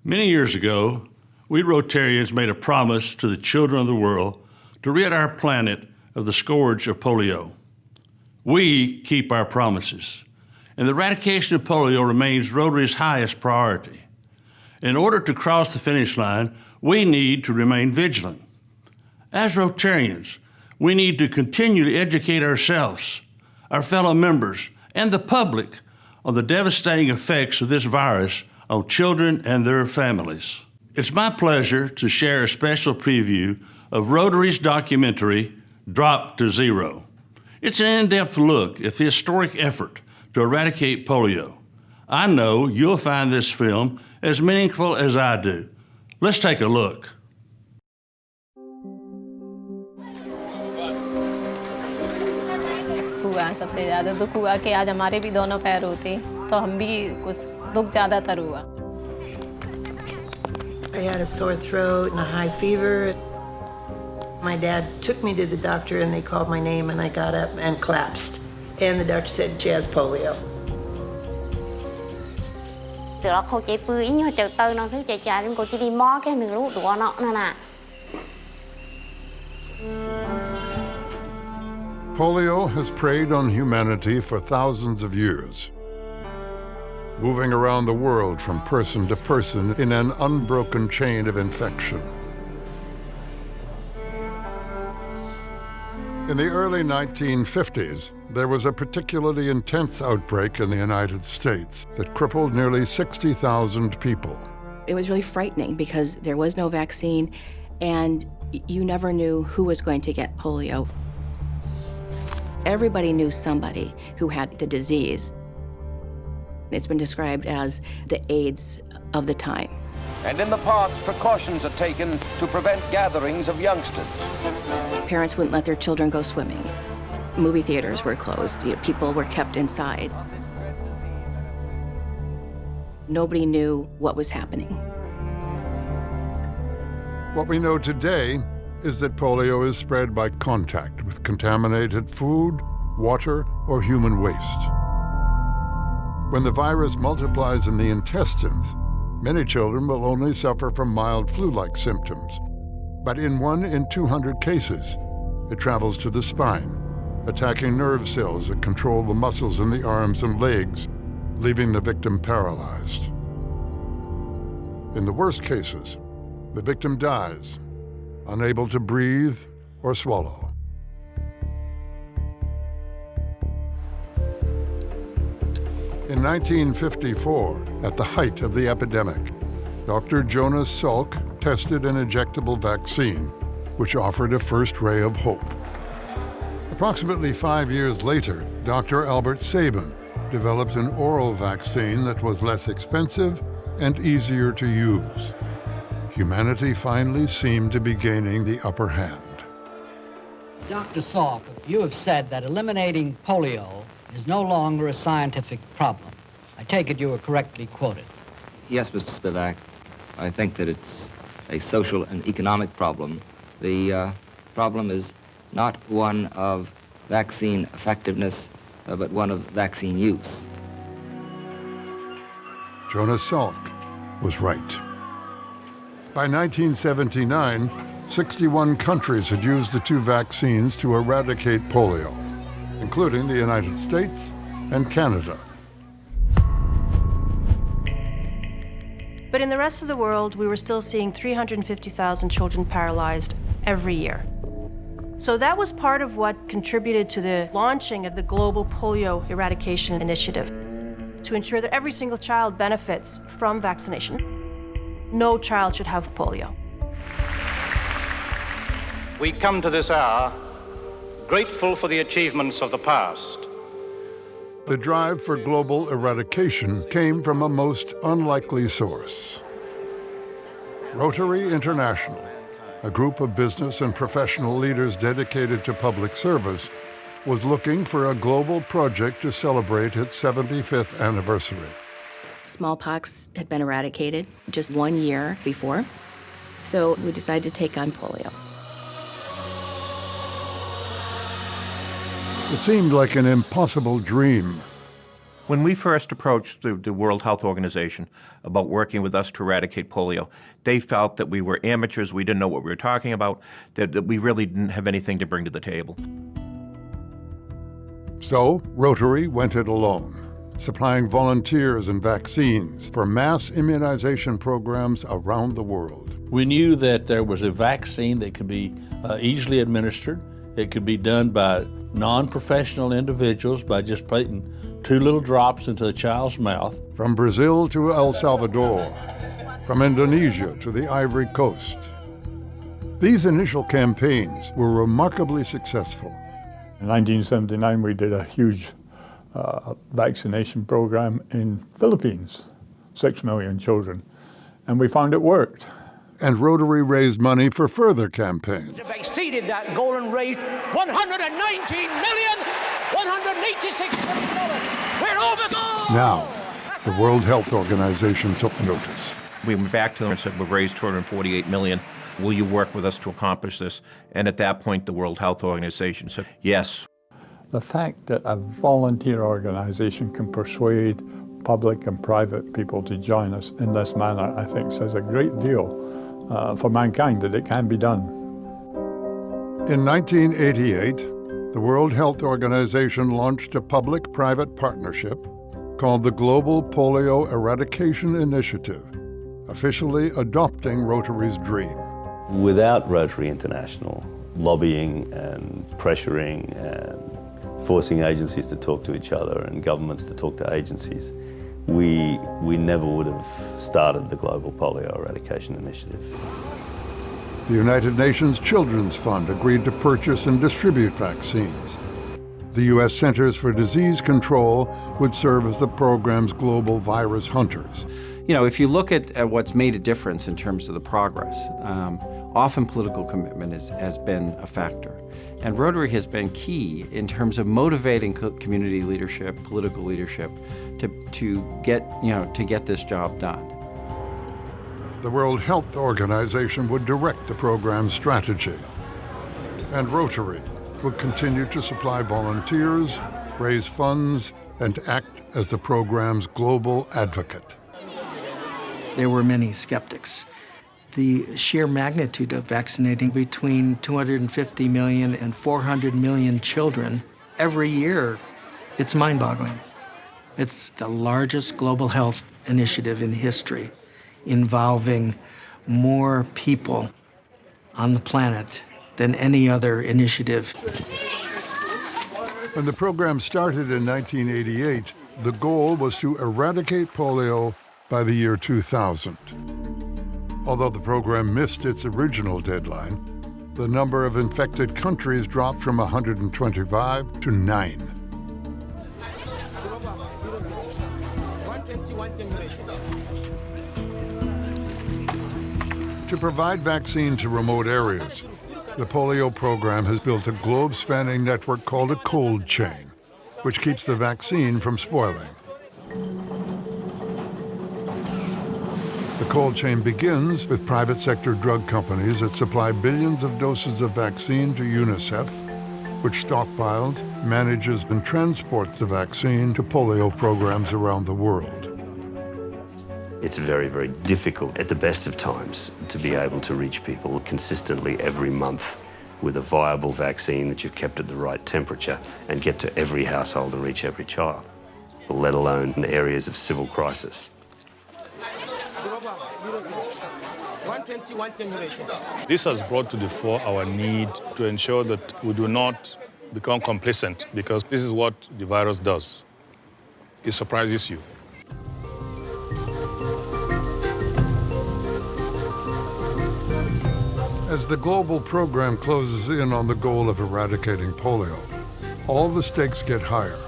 Many years ago, we Rotarians made a promise to the children of the world to rid our planet of the scourge of polio. We keep our promises, and the eradication of polio remains Rotary's highest priority. In order to cross the finish line, we need to remain vigilant. As Rotarians, we need to continue to educate ourselves, our fellow members, and the public on the devastating effects of this virus on children and their families. It's my pleasure to share a special preview of Rotary's documentary, Drop to Zero. It's an in-depth look at the historic effort to eradicate polio. I know you'll find this film as meaningful as I do. Let's take a look. हुआ सबसे ज़्यादा दुख हुआ कि आज हमारे भी दोनों पैर होते तो हम भी कुछ दुख ज़्यादातर हुआ. I had a sore throat and a high fever. My dad took me to the doctor and they called my name and I got up and collapsed. And the doctor said she has polio. Từ đó cô chạy bươi như chợ tư nó thứ chạy chạy cô chỉ đi mó cái nửa lúa đũa nó nè. Polio has preyed on humanity for thousands of years, moving around the world from person to person in an unbroken chain of infection. In the early 1950s, there was a particularly intense outbreak in the United States that crippled nearly 60,000 people. It was really frightening because there was no vaccine and you never knew who was going to get polio. Everybody knew somebody who had the disease. It's been described as the AIDS of the time. And in the parks, precautions are taken to prevent gatherings of youngsters. Parents wouldn't let their children go swimming. Movie theaters were closed. People were kept inside. Nobody knew what was happening. What we know today is that polio is spread by contact with contaminated food, water, or human waste. When the virus multiplies in the intestines, many children will only suffer from mild flu-like symptoms. But in 1 in 200 cases, it travels to the spine, attacking nerve cells that control the muscles in the arms and legs, leaving the victim paralyzed. In the worst cases, the victim dies, unable to breathe or swallow. In 1954, at the height of the epidemic, Dr. Jonas Salk tested an injectable vaccine, which offered a first ray of hope. Approximately 5 years later, Dr. Albert Sabin developed an oral vaccine that was less expensive and easier to use. Humanity finally seemed to be gaining the upper hand. Dr. Salk, you have said that eliminating polio is no longer a scientific problem. I take it you were correctly quoted. Yes, Mr. Spivak. I think that it's a social and economic problem. The problem is not one of vaccine effectiveness, but one of vaccine use. Jonas Salk was right. By 1979, 61 countries had used the 2 vaccines to eradicate polio, including the United States and Canada. But in the rest of the world, we were still seeing 350,000 children paralyzed every year. So that was part of what contributed to the launching of the Global Polio Eradication Initiative, to ensure that every single child benefits from vaccination. No child should have polio. We come to this hour grateful for the achievements of the past. The drive for global eradication came from a most unlikely source. Rotary International, a group of business and professional leaders dedicated to public service, was looking for a global project to celebrate its 75th anniversary. Smallpox had been eradicated just 1 year before, so we decided to take on polio. It seemed like an impossible dream. When we first approached the World Health Organization about working with us to eradicate polio, they felt that we were amateurs, we didn't know what we were talking about, that we really didn't have anything to bring to the table. So Rotary went it alone, supplying volunteers and vaccines for mass immunization programs around the world. We knew that there was a vaccine that could be easily administered. It could be done by non-professional individuals by just putting 2 little drops into the child's mouth. From Brazil to El Salvador, from Indonesia to the Ivory Coast. These initial campaigns were remarkably successful. In 1979, we did a huge vaccination program in Philippines, 6 million children, and we found it worked. And Rotary raised money for further campaigns. They've exceeded that goal and raised $119,186 million. We're over goal! Now, the World Health Organization took notice. We went back to them and said, we've raised $248 million. Will you work with us to accomplish this? And at that point, the World Health Organization said, yes. The fact that a volunteer organization can persuade public and private people to join us in this manner, I think, says a great deal for mankind that it can be done. In 1988, the World Health Organization launched a public-private partnership called the Global Polio Eradication Initiative, officially adopting Rotary's dream. Without Rotary International lobbying and pressuring and forcing agencies to talk to each other and governments to talk to agencies, we never would have started the Global Polio Eradication Initiative. The United Nations Children's Fund agreed to purchase and distribute vaccines. The U.S. Centers for Disease Control would serve as the program's global virus hunters. You know, if you look at what's made a difference in terms of the progress, often political commitment has been a factor. And Rotary has been key in terms of motivating community leadership, political leadership, to get this job done. The World Health Organization would direct the program's strategy, and Rotary would continue to supply volunteers, raise funds, and act as the program's global advocate. There were many skeptics. The sheer magnitude of vaccinating between 250 million and 400 million children every year, it's mind-boggling. It's the largest global health initiative in history, involving more people on the planet than any other initiative. When the program started in 1988, the goal was to eradicate polio by the year 2000. Although the program missed its original deadline, the number of infected countries dropped from 125 to 9. To provide vaccine to remote areas, the polio program has built a globe-spanning network called a cold chain, which keeps the vaccine from spoiling. The cold chain begins with private sector drug companies that supply billions of doses of vaccine to UNICEF, which stockpiles, manages, and transports the vaccine to polio programs around the world. It's very, very difficult at the best of times to be able to reach people consistently every month with a viable vaccine that you've kept at the right temperature and get to every household and reach every child, let alone in areas of civil crisis. This has brought to the fore our need to ensure that we do not become complacent, because this is what the virus does. It surprises you. As the global program closes in on the goal of eradicating polio, all the stakes get higher.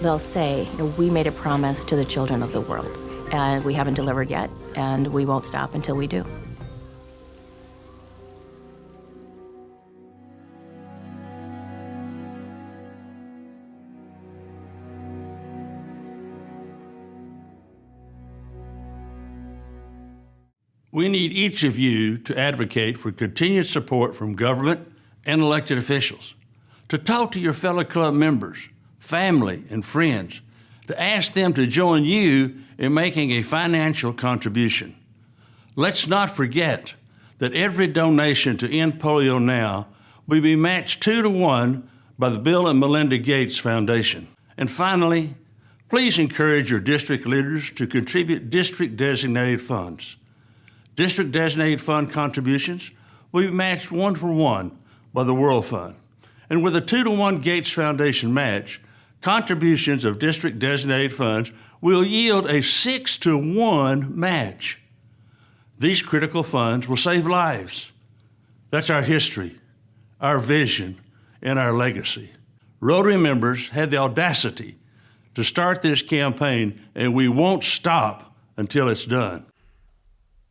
They'll say, we made a promise to the children of the world, and we haven't delivered yet, and we won't stop until we do. We need each of you to advocate for continued support from government and elected officials, to talk to your fellow club members, family, and friends, to ask them to join you in making a financial contribution. Let's not forget that every donation to End Polio Now will be matched 2-to-1 by the Bill and Melinda Gates Foundation. And finally, please encourage your district leaders to contribute district-designated funds. District-designated fund contributions will be matched 1-for-1 by the World Fund. And with a 2-to-1 Gates Foundation match, contributions of district-designated funds will yield a 6-to-1 match. These critical funds will save lives. That's our history, our vision, and our legacy. Rotary members had the audacity to start this campaign, and we won't stop until it's done.